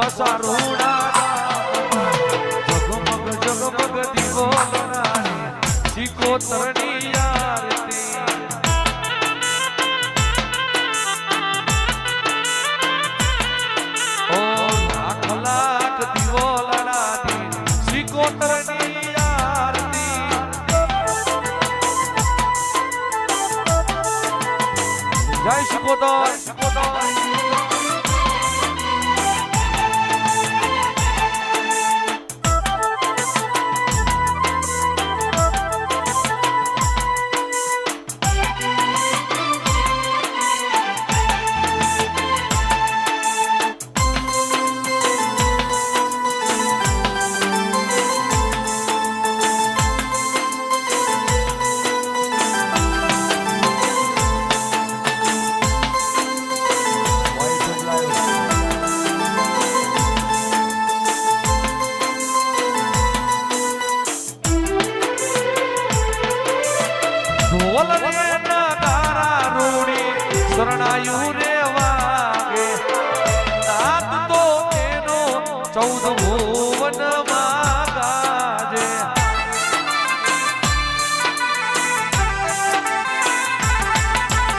કોસા રૂડા જગમગ જગમગ દીવો લડાણી સિકોતરની આરતી ઓ લાખ લાખ દીવો લડાણી સિકોતરની આરતી જય સિકોતર શરણાયુ રે વાગે નાદ તો એનો 14 ભુવન માં ગાજે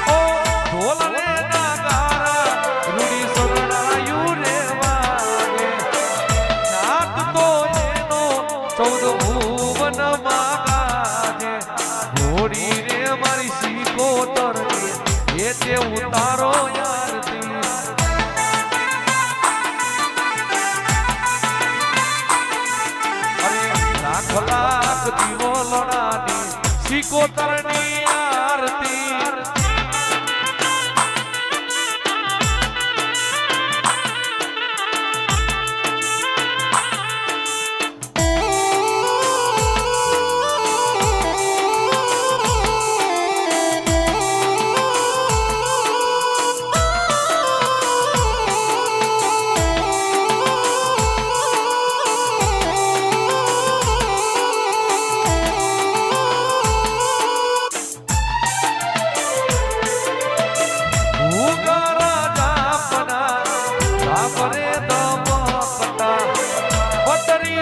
ઓ ઢોલ ને નગારા રૂડી શરણાયુ રે વાગે નાદ તો એનો 14 ભુવન માં ગાજે ઘોડી રે મારી સિકોતર તે ઉતારો આરતી અરે લાખ લાખ દીવો લડાની સિકોતરની આરતી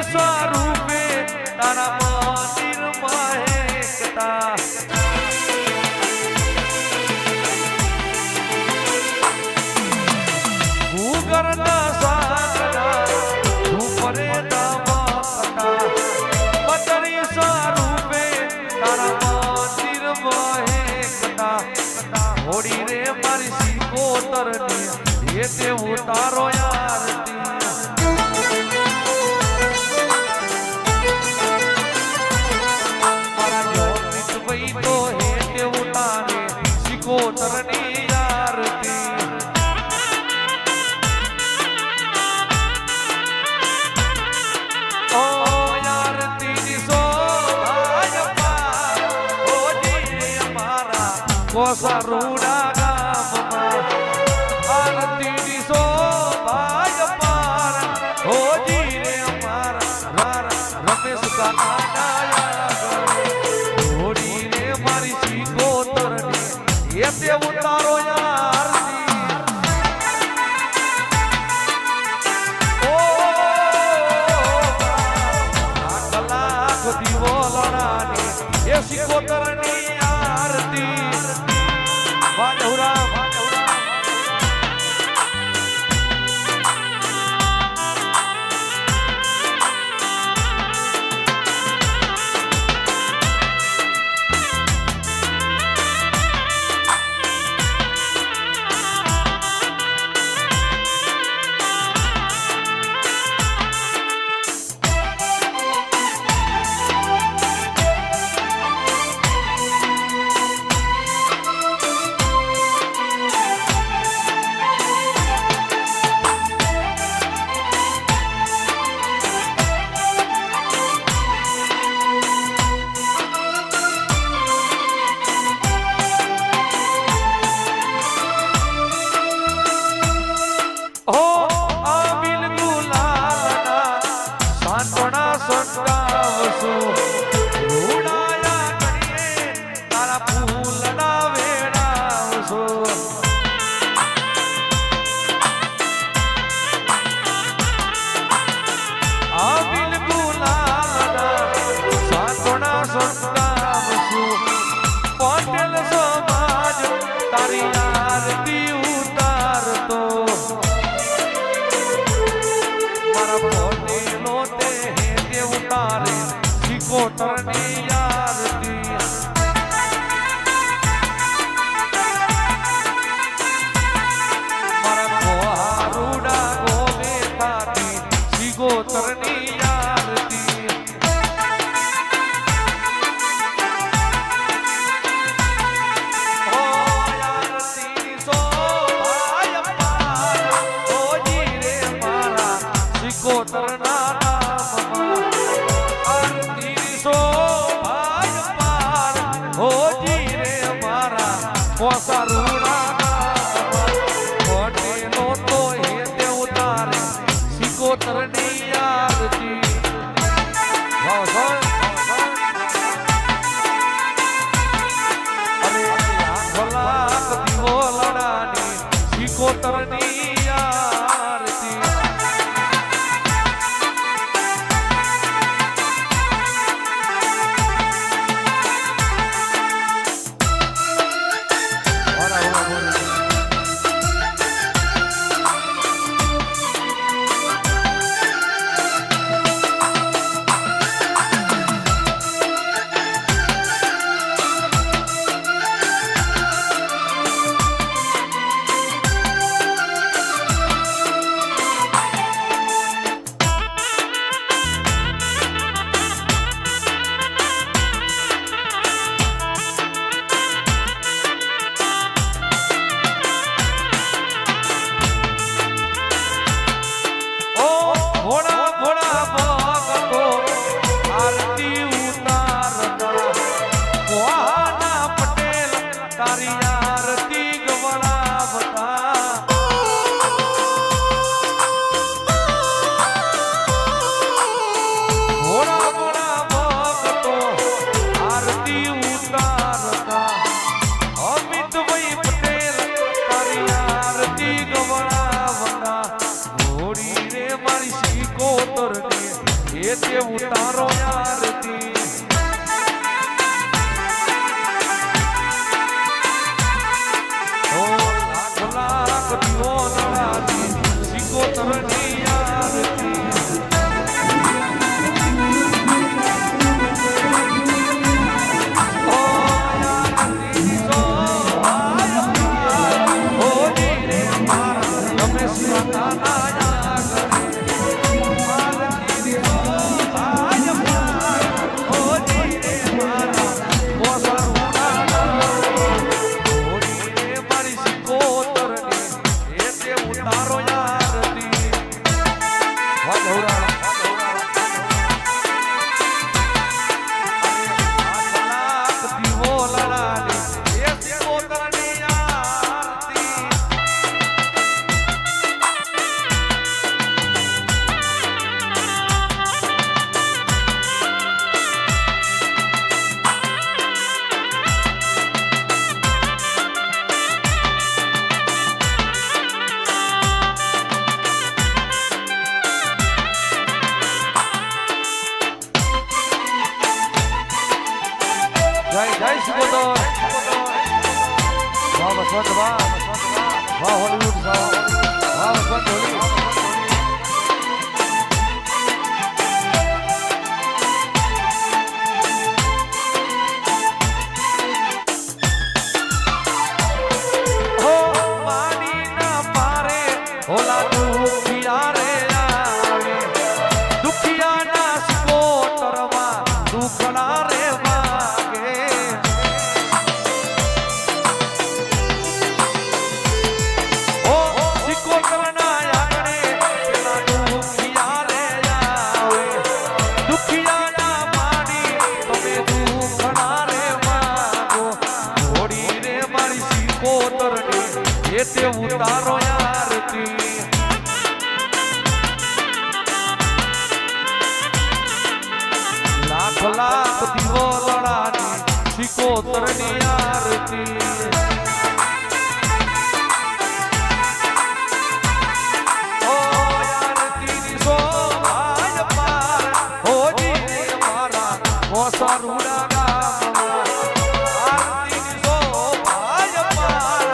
સ્વરૂપે તારા મંદિર મહેકતા ભૂગરના સાગરા ધૂપરે દમકતા બતરી સ્વરૂપે તારા મંદિર મહેકતા હોડી રે મારી સિકોતરની તે ઉતારો આરતી તો હે ઉતારે સિકોતરની આરતી ઓ આરતી ની શોભાય પાર ઓ જી અમારા કોસા રૂડા ગામમાં આરતી ની શોભાય પાર ઓ જી રે અમારા રમેશ કાકા તે ઉતારો આરતી ઓ લાખ લાખ દીવો લડાની એ સિકોતરની આરતી વાજુરા તારી આરતી ઉતારતો મારા ભોલેનો તે હેતે ઉતારે સિકોતરની આરતી મારા ગોહારુડા ગોવે થાતી સિકોતરની આરતી સિકોતરના નામમાં આરતી શોભાય પાર હોજી રે મારા પોસારુડા કોટેનો તો હેતે ઉતારે સિકોતરની આરતી અરે લાખ લાખ દીવો લડાની સિકોતરની આરતી તારી આરતી ગવડાવતા ઘોડા ઘોડા ભક્તો આરતી ઉતારતા અમિતભાઈ પટેલ તારી આરતી ગવડાવતા ઘોડી રે મારી સિકોતરની એ તે ઉતારો આરતી સિકોતરની આરતી જય સિકોતર વાહ વસંત વાહ હોલીવુડ વાહ વસંત હોલીવુડ તે ઉતારો આરતી લાખ લાખ દીવો લડાની સિકોતરની આરતી ઓ આરતી શોભાય પાર હોજી રે મારા મોસારુડા ગામમાં આરતી શોભાય પાર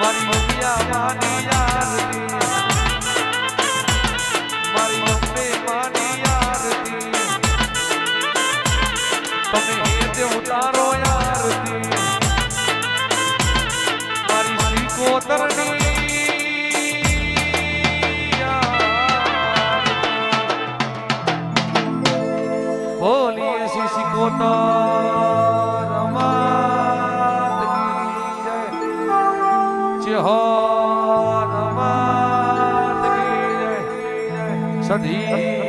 મારી મમ્મિયા માની આરતી મારી મમ્મી માની આરતી તમે હેતે ઉતારો આરતી મારી શ્રી કોતરની બોલીએ શ્રી કોતર માત કી જય જય હનુમાન કી જય સધી